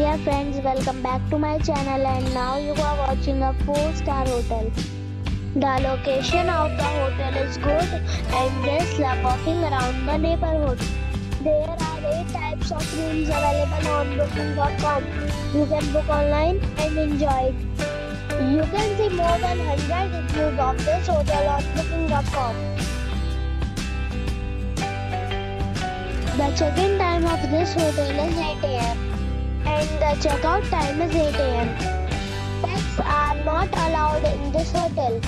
Dear friends, welcome back to my channel, and now you are watching a 4-star hotel. The location of the hotel is good and guests love walking around the neighborhood. There are 8 types of rooms available on booking.com. You can book online and enjoy it. You can see more than 100 reviews of this hotel on booking.com. The check-in time of this hotel is 8 a.m. and the checkout time is 8 a.m. Pets are not allowed in this hotel.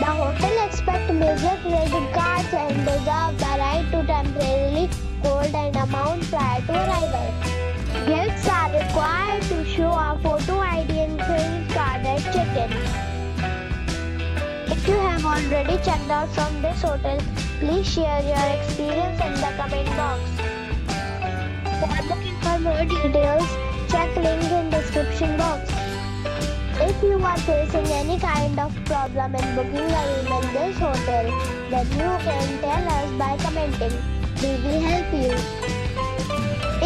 The hotel accepts major credit cards and reserves the right to temporarily hold an amount prior to arrival. Guests are required to show a photo ID and credit card at check-in. If you have already checked out from this hotel, please share your experience in the comment box. For looking for more details, check link in description box. If you are facing any kind of problem in booking a room in this hotel, then you can tell us by commenting. We will help you.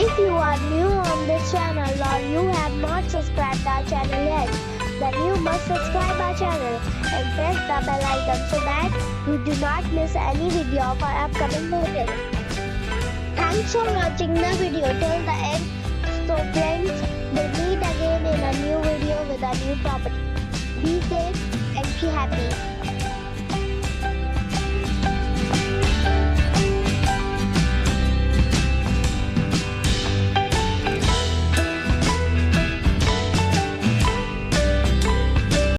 If you are new on this channel or you have not subscribed our channel yet, then you must subscribe our channel and press the bell icon so that you do not miss any video of our upcoming hotel. Thanks for watching the video till the end. So friends, we'll meet again in a new video with a new property. Be safe and be happy.